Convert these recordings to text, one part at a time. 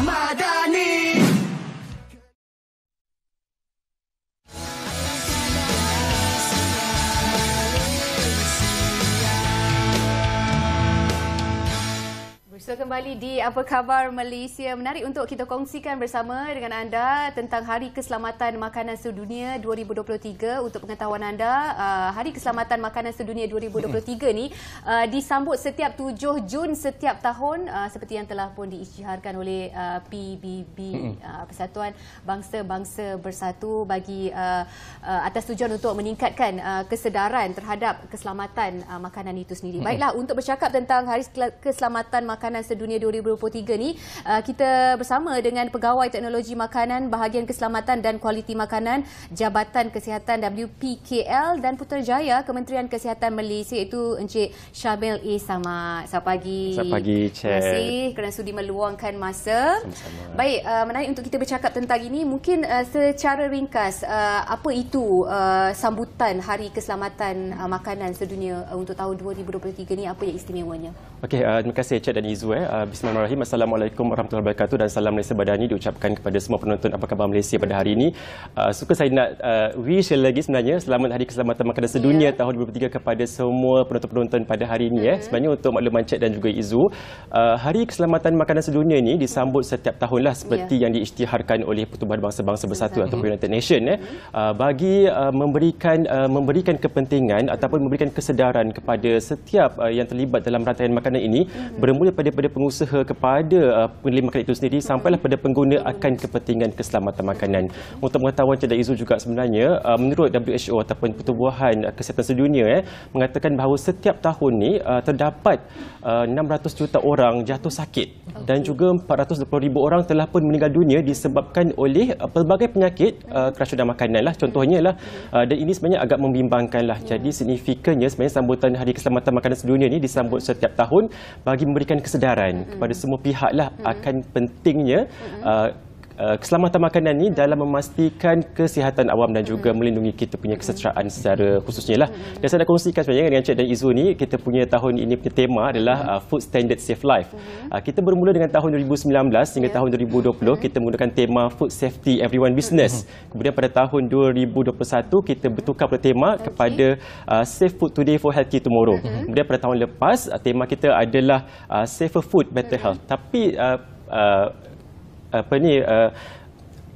Madani. Bersua kembali di Apa Khabar Malaysia. Menarik untuk kita kongsikan bersama dengan anda tentang Hari Keselamatan Makanan Sedunia 2023. Untuk pengetahuan anda, Hari Keselamatan Makanan Sedunia 2023 ni disambut setiap 7 Jun setiap tahun, seperti yang telah pun diisytiharkan oleh PBB, Persatuan Bangsa-Bangsa Bersatu, bagi atas tujuan untuk meningkatkan kesedaran terhadap keselamatan makanan itu sendiri. Baiklah, untuk bercakap tentang Hari Keselamatan Makanan Sedunia 2023 ni, kita bersama dengan Pegawai Teknologi Makanan, Bahagian Keselamatan dan Kualiti Makanan, Jabatan Kesihatan WPKL dan Putrajaya Kementerian Kesihatan Malaysia, iaitu Encik Syamil A. Samad. Selamat pagi. Selamat pagi, Cik. Terima kasih kerana sudi meluangkan masa. Sama-sama. Baik, menarik untuk kita bercakap tentang ini. Mungkin secara ringkas, apa itu sambutan Hari Keselamatan Makanan Sedunia untuk tahun 2023 ni, apa yang istimewanya? Okey, terima kasih Cik dan Izu. Bismillahirrahmanirrahim. Assalamualaikum warahmatullahi wabarakatuh dan salam Malaysia Badani diucapkan kepada semua penonton Apa Khabar Malaysia pada hari ini. Suka saya nak wish lagi sebenarnya selamat Hari Keselamatan Makanan Sedunia tahun 2023 kepada semua penonton-penonton pada hari ini. Sebenarnya untuk makluman Cik dan juga Izu, Hari Keselamatan Makanan Sedunia ini disambut setiap tahun lah, seperti yang diisytiharkan oleh Pertubuhan Bangsa-Bangsa Bersatu atau United Nations, bagi memberikan kepentingan ataupun memberikan kesedaran kepada setiap yang terlibat dalam rantaian makanan ini, bermula daripada pengusaha kepada penerima makanan itu sendiri sampailah pada pengguna akan kepentingan keselamatan makanan. Untuk pengetahuan Cik dan Izu juga, sebenarnya menurut WHO ataupun Pertubuhan Kesihatan Sedunia mengatakan bahawa setiap tahun ni terdapat 600 juta orang jatuh sakit dan juga 420,000 orang telah pun meninggal dunia disebabkan oleh pelbagai penyakit keracunan makanan lah contohnya lah, dan ini sebenarnya agak membimbangkan lah. Jadi signifikannya sebenarnya sambutan Hari Keselamatan Makanan Sedunia ni disambut setiap tahun bagi memberikan kesedaran kepada semua pihak lah akan pentingnya keselamatan makanan ni dalam memastikan kesihatan awam dan juga melindungi kita punya kesetaraan secara khususnya lah. Dan saya nak kongsikan sebenarnya dengan Cik dan Izu ni, kita punya tahun ini punya tema adalah Food Standard Safe Life. Kita bermula dengan tahun 2019 hingga tahun 2020 kita menggunakan tema Food Safety Everyone Business. Kemudian pada tahun 2021 kita bertukar pada tema kepada Safe Food Today for Healthy Tomorrow. Kemudian pada tahun lepas tema kita adalah Safer Food Better Health. Tapi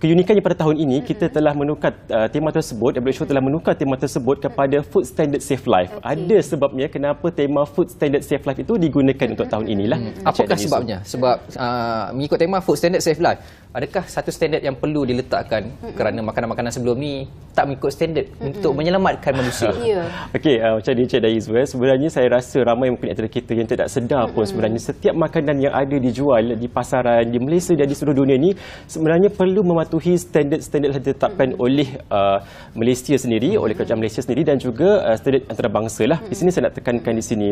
keunikannya pada tahun ini kita telah menukar tema tersebut, WHO telah menukar tema tersebut kepada Food Standard Safe Life. Ada sebabnya kenapa tema Food Standard Safe Life itu digunakan untuk tahun inilah. Apakah sebabnya? Sebab mengikut tema Food Standard Safe Life, adakah satu standard yang perlu diletakkan kerana makanan-makanan sebelum ni tak mengikut standard untuk menyelamatkan manusia? Okey, macam ni Cik dan Izu, sebenarnya saya rasa ramai mungkin antara kita yang tidak sedar pun sebenarnya setiap makanan yang ada dijual di pasaran di Malaysia dan di seluruh dunia ni sebenarnya perlu mematuhi standard-standard yang ditetapkan oleh Malaysia sendiri, oleh kerajaan Malaysia sendiri dan juga standard antarabangsa lah. Di sini saya nak tekankan di sini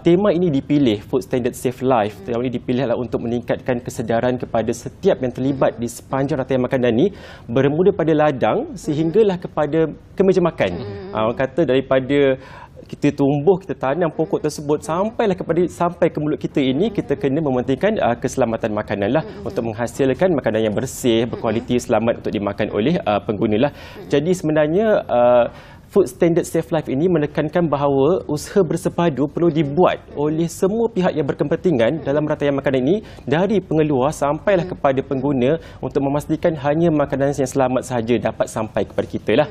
tema ini dipilih, Food Standard Safe Life. Tema ini dipilih untuk meningkatkan kesedaran kepada setiap yang terlibat di sepanjang rantaian makanan ni, bermula pada ladang sehinggalah kepada ke meja makan. Orang kata daripada kita tumbuh, kita tanam pokok tersebut sampai ke mulut kita ini, kita kena mementingkan keselamatan makanan lah untuk menghasilkan makanan yang bersih, berkualiti, selamat untuk dimakan oleh pengguna lah. Jadi sebenarnya Food Standard Safe Life ini menekankan bahawa usaha bersepadu perlu dibuat oleh semua pihak yang berkepentingan dalam rantaian makanan ini, dari pengeluar sampailah kepada pengguna, untuk memastikan hanya makanan yang selamat sahaja dapat sampai kepada kita lah.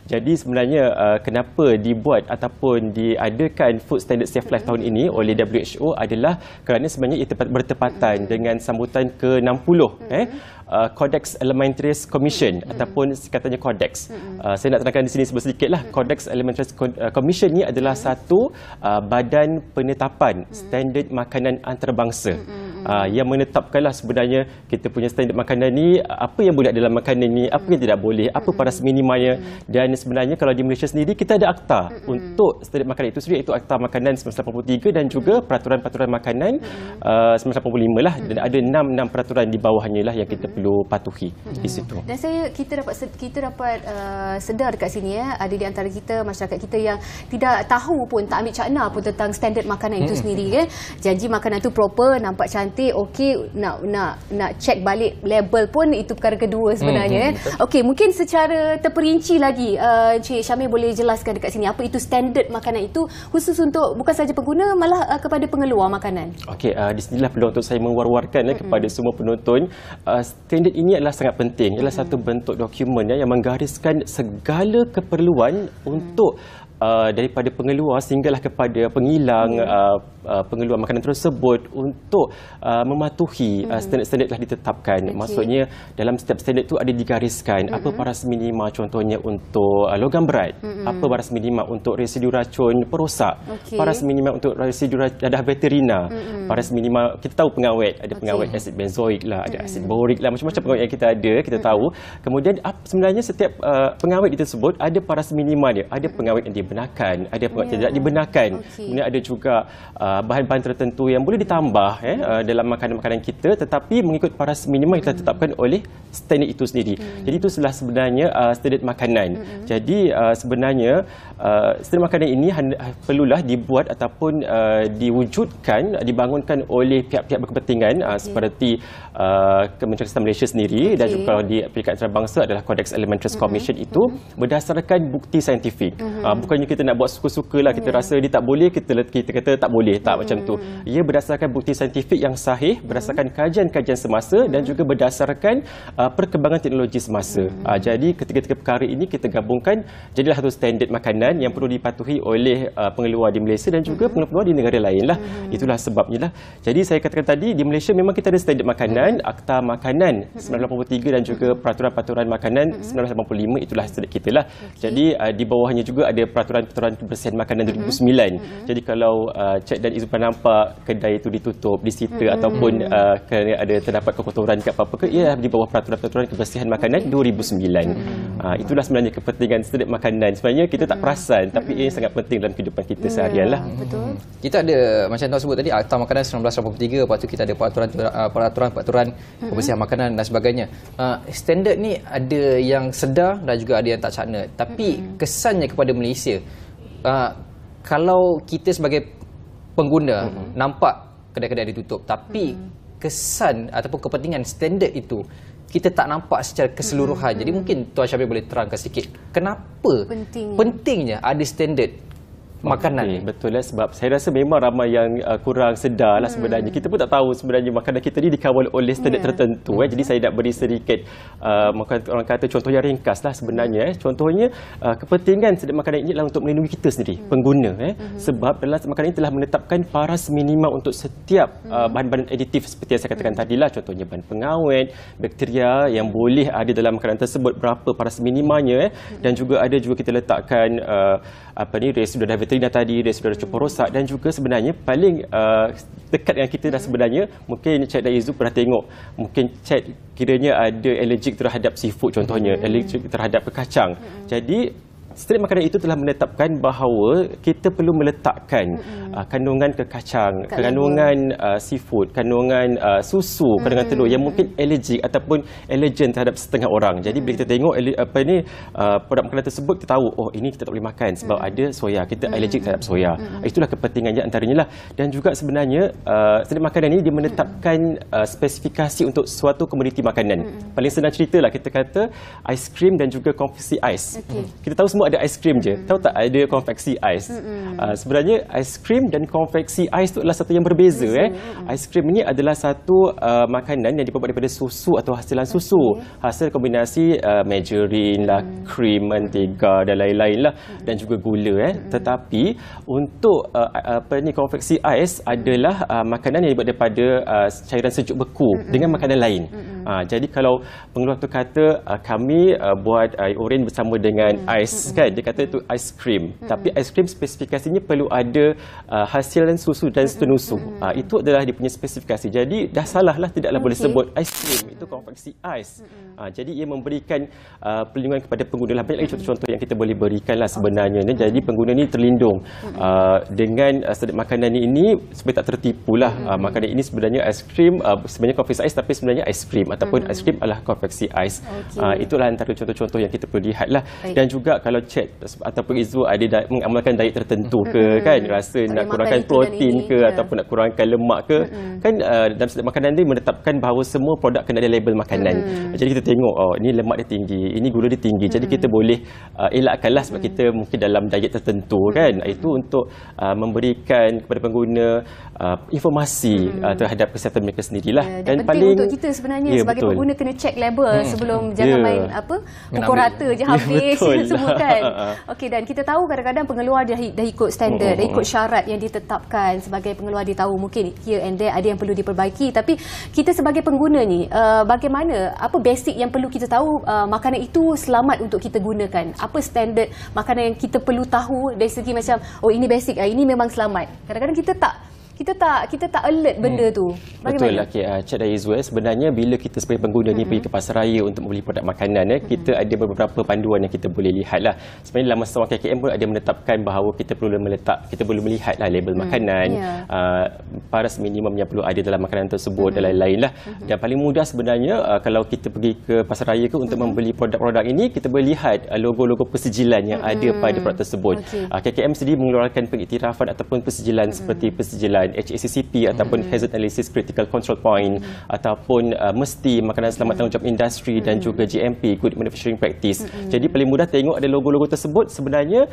Jadi sebenarnya kenapa dibuat ataupun diadakan Food Standard Safe Life tahun ini oleh WHO adalah kerana sebenarnya ia bertepatan dengan sambutan ke-60 Codex Alimentarius Commission ataupun katanya Codex. Saya nak terangkan di sini sedikit lah. Codex Alimentarius Commission ni adalah satu badan penetapan standard makanan antarabangsa yang menetapkanlah sebenarnya kita punya standard makanan ni, apa yang boleh dalam makanan ni, apa yang tidak boleh, apa paras minimanya. Dan sebenarnya kalau di Malaysia sendiri kita ada akta untuk standard makanan itu sendiri, iaitu Akta Makanan 1983 dan juga Peraturan-Peraturan Makanan 1985 lah, dan ada 6 peraturan di bawahnya lah yang kita perlu patuhi di situ. Dan kita dapat sedar dekat sini ada di antara kita, masyarakat kita yang tidak tahu pun, tak ambil cakna pun tentang standard makanan itu sendiri. Janji makanan itu proper, nampak cantik, nanti okey nak check balik label pun itu perkara kedua sebenarnya. Okey, mungkin secara terperinci lagi Encik Syamil boleh jelaskan dekat sini apa itu standard makanan itu khusus untuk bukan saja pengguna malah kepada pengeluar makanan. Okey, di sinilah peluang untuk saya mewar-warkan kepada semua penonton. Standard ini adalah sangat penting. Ialah satu bentuk dokumen yang menggariskan segala keperluan untuk daripada pengeluar sehinggalah kepada pengilang pengeluar makanan tersebut untuk mematuhi standard-standard telah ditetapkan. Maksudnya dalam setiap standard itu ada digariskan apa paras minima contohnya untuk logam berat, apa paras minima untuk residu racun perosak, paras minima untuk residu dadah veterina, paras minima kita tahu pengawet, ada pengawet asid benzoik lah, ada asid borik lah, macam-macam pengawet yang kita ada, kita tahu. Kemudian sebenarnya setiap pengawet itu tersebut ada paras minima dia, ada pengawet yang dibenarkan, ada pengawet yang tidak dibenarkan. Kemudian ada juga bahan-bahan tertentu yang boleh ditambah dalam makanan-makanan kita tetapi mengikut paras minima yang telah ditetapkan oleh standard itu sendiri. Jadi itu adalah sebenarnya standard makanan. Jadi sebenarnya standard makanan ini perlulah dibuat ataupun diwujudkan, dibangunkan oleh pihak-pihak berkepentingan seperti Kementerian Kesihatan Malaysia sendiri dan juga di Peringkat Antarabangsa adalah Codex Alimentarius Commission itu berdasarkan bukti saintifik. Bukannya kita nak buat suka-suka lah, kita rasa dia tak boleh, kita kata tak boleh, tak macam tu. Ia berdasarkan bukti saintifik yang sahih, berdasarkan kajian-kajian semasa dan juga berdasarkan perkembangan teknologi semasa. Jadi ketiga-tiga perkara ini kita gabungkan jadilah satu standard makanan yang perlu dipatuhi oleh pengeluar di Malaysia dan juga pengeluar di negara lain lah. Itulah sebabnya lah. Jadi saya katakan tadi di Malaysia memang kita ada standard makanan, Akta Makanan 1983 dan juga Peraturan-Peraturan Makanan 1985, itulah standard kita lah. Jadi di bawahnya juga ada Peraturan-Peraturan Kebersihan Makanan 2009. Jadi kalau Cik dan Izupan nampak kedai itu ditutup, disita ataupun kerana ada terdapat kekotoran ke apa-apa ke, ia di bawah Peraturan-Peraturan Kebersihan Makanan 2009. Itulah sebenarnya kepentingan standard makanan. Sebenarnya kita tak perasan tapi ia sangat penting dalam kehidupan kita seharian lah. Betul. Kita ada macam tuan sebut tadi Akta Makanan 1983, lepas tu kita ada peraturan-peraturan kebersihan makanan dan sebagainya. Standard ni ada yang sedar dan juga ada yang tak cakna. Tapi kesannya kepada Malaysia, kalau kita sebagai pengguna nampak kedai-kedai ditutup, tapi kesan ataupun kepentingan standard itu kita tak nampak secara keseluruhan. Jadi mungkin Tuan Syamil boleh terangkan sikit kenapa pentingnya ada standard makanan ni. Betul lah, sebab saya rasa memang ramai yang kurang sedar lah sebenarnya. Kita pun tak tahu sebenarnya makanan kita ni dikawal oleh standard tertentu. Jadi saya nak beri sedikit orang kata contoh yang ringkas lah sebenarnya. Contohnya kepentingan standard makanan ini adalah untuk melindungi kita sendiri, pengguna. Sebab dalam makanan ini telah menetapkan paras minima untuk setiap bahan-bahan aditif seperti yang saya katakan tadi lah. Contohnya bahan pengawet, bakteria yang boleh ada dalam makanan tersebut, berapa paras minimanya. Dan juga ada juga kita letakkan residu dadah veterina tadi, residu racun perosak dan juga sebenarnya paling dekat dengan kita dah sebenarnya, mungkin Cik Daizu pernah tengok, mungkin Cik kiranya ada alergik terhadap seafood contohnya, alergik terhadap kacang. Jadi standard makanan itu telah menetapkan bahawa kita perlu meletakkan kandungan kekacang, kandungan seafood, kandungan susu, kandungan telur yang mungkin alergik ataupun allergen terhadap setengah orang. Jadi bila kita tengok produk makanan tersebut, kita tahu oh ini kita tak boleh makan sebab ada soya, kita alergik terhadap soya. Itulah kepentingannya antaranya lah. Dan juga sebenarnya standard makanan ini dia menetapkan spesifikasi untuk suatu komoditi makanan. Paling senang ceritalah, kita kata aiskrim dan juga konfeksi ais. Kita tahu semua ada aiskrim je. Tahu tak ada konfeksi ais? Sebenarnya aiskrim dan konfeksi ais itu adalah satu yang berbeza. Aiskrim ini adalah satu makanan yang dibuat daripada susu atau hasilan susu. Hasil kombinasi margarin lah, krim, mentega dan lain-lain lah, dan juga gula. Tetapi untuk konfeksi ais adalah makanan yang dibuat daripada cairan sejuk beku dengan makanan lain. Jadi kalau pengeluar tu kata kami buat air oren bersama dengan ais, kan, dia kata itu ice cream. Tapi ice cream spesifikasinya perlu ada hasilan susu dan seterusnya. Itu adalah dia punya spesifikasi. Jadi dah salah lah, tidaklah boleh sebut ice cream, itu konfeksi ais. Jadi ia memberikan perlindungan kepada pengguna lah. Banyak lagi contoh-contoh yang kita boleh berikan lah sebenarnya. Jadi pengguna ni terlindung dengan standard makanan ini supaya tak tertipu lah. Makanan ini sebenarnya ice cream, sebenarnya konfeksi ais tapi sebenarnya ice cream. ataupun aiskrim adalah konveksi ais. Itulah antara contoh-contoh yang kita perlu lihat lah. Dan juga kalau cek ataupun Izzu ada mengamalkan diet tertentu ke, kan, rasa nak kurangkan protein ke ataupun nak kurangkan lemak ke, kan dalam setiap makanan dia menetapkan bahawa semua produk kena ada label makanan. Jadi kita tengok, oh, ini lemak dia tinggi, ini gula dia tinggi. Jadi kita boleh elakkanlah sebab kita mungkin dalam diet tertentu, kan. Itu untuk memberikan kepada pengguna informasi terhadap kesihatan mereka sendirilah. Dan penting untuk kita sebenarnya sebagai pengguna kena check label sebelum jangan main pukul rata je habis semua, kan. Okey, dan kita tahu kadang-kadang pengeluar dah ikut standard, dah ikut syarat yang ditetapkan. Sebagai pengeluar dia tahu mungkin here and there ada yang perlu diperbaiki, tapi kita sebagai pengguna ni bagaimana, apa basic yang perlu kita tahu makanan itu selamat untuk kita gunakan? Apa standard makanan yang kita perlu tahu dari segi macam, oh ini basic, ini memang selamat. Kadang-kadang kita tak alert benda tu. Bagaimana? Betul. Cik dan Izzu, sebenarnya bila kita sebagai pengguna ni pergi ke pasaraya untuk membeli produk makanan, kita ada beberapa panduan yang kita boleh lihat lah. Sebenarnya dalam masa KKM pun ada menetapkan bahawa kita perlu melihat lah label makanan, paras minimum yang perlu ada dalam makanan tersebut dan lain-lain lah. Dan paling mudah sebenarnya kalau kita pergi ke pasaraya ke untuk membeli produk-produk ini, kita boleh lihat logo-logo persijilan yang ada pada produk tersebut. KKM sendiri mengeluarkan pengiktirafan ataupun persijilan seperti persijilan HACCP ataupun Hazard Analysis Critical Control Point, ataupun mesti makanan selamat tanggungjawab industri dan juga GMP, Good Manufacturing Practice. Jadi paling mudah tengok ada logo-logo tersebut. Sebenarnya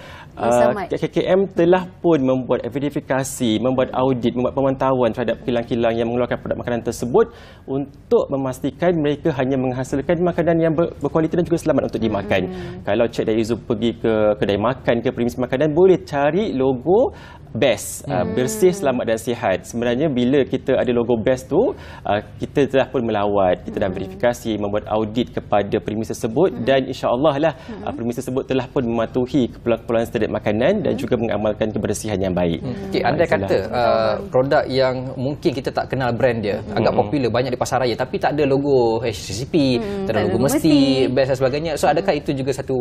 KKM telah pun membuat verifikasi, membuat audit, membuat pemantauan terhadap kilang-kilang yang mengeluarkan produk makanan tersebut untuk memastikan mereka hanya menghasilkan makanan yang berkualiti dan juga selamat untuk dimakan. Kalau Cik dan Izzu pergi ke kedai makan ke premis makanan, boleh cari logo best, bersih, selamat dan sihat. Sebenarnya bila kita ada logo best tu, kita telah pun melawat, kita dah verifikasi, membuat audit kepada premis tersebut, dan insya-Allah lah premis tersebut telah pun mematuhi keperluan standard makanan dan juga mengamalkan kebersihan yang baik. Andai kata produk yang mungkin kita tak kenal brand dia, agak popular, banyak di pasaraya, tapi tak ada logo HACCP, tak ada logo mesti, best dan sebagainya. So adakah itu juga satu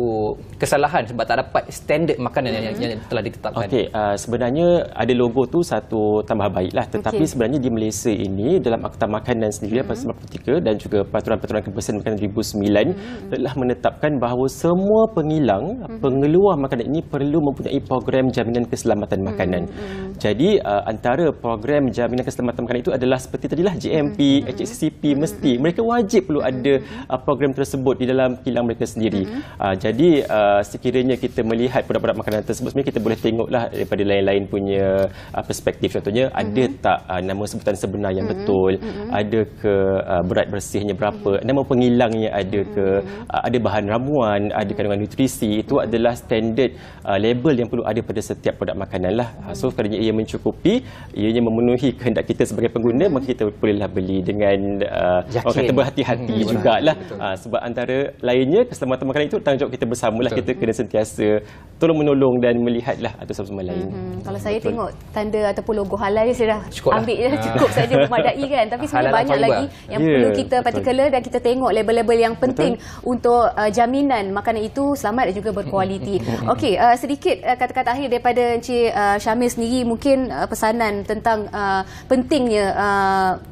kesalahan sebab tak dapat standard makanan yang telah ditetapkan? Sebenarnya ada logo tu satu tambah baiklah, tetapi sebenarnya di Malaysia ini dalam Akta Makanan sendiri pasal 93 dan juga Peraturan Kebersihan Makanan 2009 telah menetapkan bahawa semua pengeluar makanan ini perlu mempunyai program jaminan keselamatan makanan. Jadi antara program jaminan keselamatan makanan itu adalah seperti tadilah GMP, HACCP, mesti mereka wajib perlu ada program tersebut di dalam kilang mereka sendiri. Jadi sekiranya kita melihat produk-produk makanan tersebut, sebenarnya kita boleh tengoklah daripada lain-lain punya perspektif. Contohnya, ada tak nama sebutan sebenar yang betul, ada ke berat bersihnya berapa, nama pengilangnya ada ke, ada bahan ramuan, ada kandungan nutrisi. Itu adalah standard label yang perlu ada pada setiap produk makanan lah. So kerana ia mencukupi, ianya memenuhi kehendak kita sebagai pengguna, maka kita bolehlah beli dengan orang kata berhati-hati jugalah. Sebab antara lainnya keselamatan makanan itu tanggungjawab kita bersamalah. Kita kena sentiasa tolong menolong dan melihatlah atau sama lain. Kalau saya tengok tanda ataupun logo halal dia, saya dah ambil je, cukup saja, memadai, kan. Tapi sebenarnya banyak lagi yang perlu kita particular dan kita tengok label-label yang penting untuk jaminan makanan itu selamat dan juga berkualiti. Okey, sedikit kata-kata akhir daripada Encik Syamil sendiri, mungkin pesanan tentang pentingnya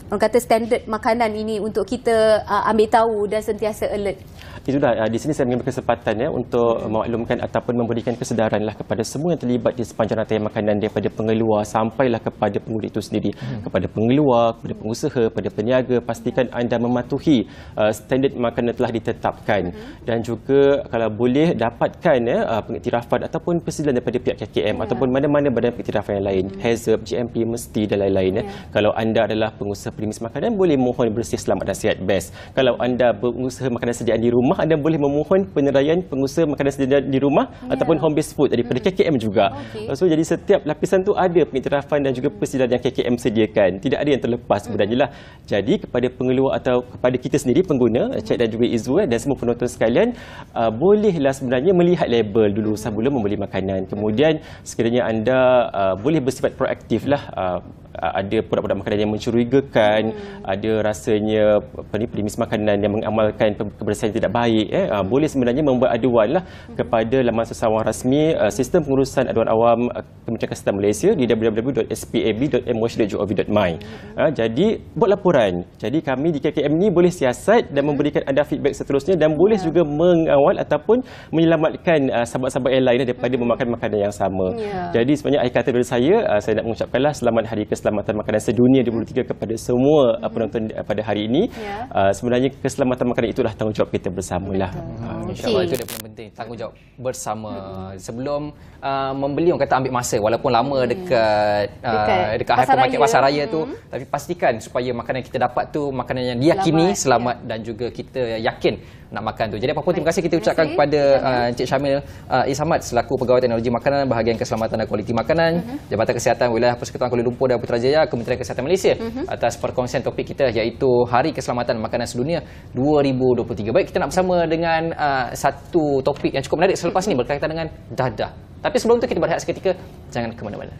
orang kata standard makanan ini untuk kita ambil tahu dan sentiasa alert. Itulah, di sini saya mengambil kesempatan untuk memaklumkan ataupun memberikan kesedaranlah kepada semua yang terlibat di sepanjang rantai makanan, daripada pengeluar sampailah kepada pengguna itu sendiri, kepada pengeluar, kepada pengusaha, kepada peniaga. Pastikan anda mematuhi standard makanan telah ditetapkan, dan juga kalau boleh dapatkan pengiktirafan ataupun persetujuan daripada pihak KKM ataupun mana-mana badan pengiktirafan yang lain, HACCP, GMP, mesti dan lain-lain. Kalau anda adalah pengusaha premis makanan, boleh mohon bersih, selamat dan sihat best. Kalau anda pengusaha makanan sediaan di rumah, anda boleh memohon peneraian pengusaha makanan sediaan di rumah ataupun home based food daripada KKM juga. So jadi setiap lapisan tu ada pengiktirafan dan juga persetujuan yang KKM sediakan. Tidak ada yang terlepas sebenarnya lah. Jadi kepada pengeluar atau kepada kita sendiri pengguna, Cik dan juga Izzu dan semua penonton sekalian, bolehlah sebenarnya melihat label dulu sebelum membeli makanan. Kemudian sekiranya anda boleh bersifat proaktif lah, ada produk-produk makanan yang mencurigakan, ada rasanya pelimis makanan yang mengamalkan kebersihan yang tidak baik, boleh sebenarnya membuat aduan lah kepada laman sesawang rasmi Sistem Pengurusan Aduan Awam Kementerian Kesihatan Malaysia di www.spab.moh.gov.my. Jadi buat laporan. Jadi kami di KKM ni boleh siasat dan memberikan anda feedback seterusnya, dan boleh juga mengawal ataupun menyelamatkan sahabat-sahabat yang lain daripada memakan makanan yang sama. Jadi sebenarnya akhir kata dari saya nak mengucapkanlah selamat Hari Keselamatan Makanan Sedunia 2023 kepada semua penonton pada hari ini. Sebenarnya keselamatan makanan itulah tanggungjawab kita bersamalah. InsyaAllah itu yang paling penting, tanggungjawab bersama. Sebelum membeli, orang kata ambil masa walaupun lama dekat hypermarket pasar raya tu, tapi pastikan supaya makanan kita dapat tu makanan yang diyakini selamat dan juga kita yakin nak makan tu. Jadi apa pun, terima kasih kita ucapkan kepada Encik Syamil Ishamad selaku Pegawai Teknologi Makanan Bahagian Keselamatan dan Kualiti Makanan, Jabatan Kesihatan Wilayah Persekutuan Kuala Lumpur dan Putrajaya, Kementerian Kesihatan Malaysia, atas perkongsian topik kita iaitu Hari Keselamatan Makanan Sedunia 2023. Baik, kita nak bersama dengan satu topik yang cukup menarik selepas ini berkaitan dengan dadah. Tapi sebelum tu kita berehat seketika, jangan ke mana-mana.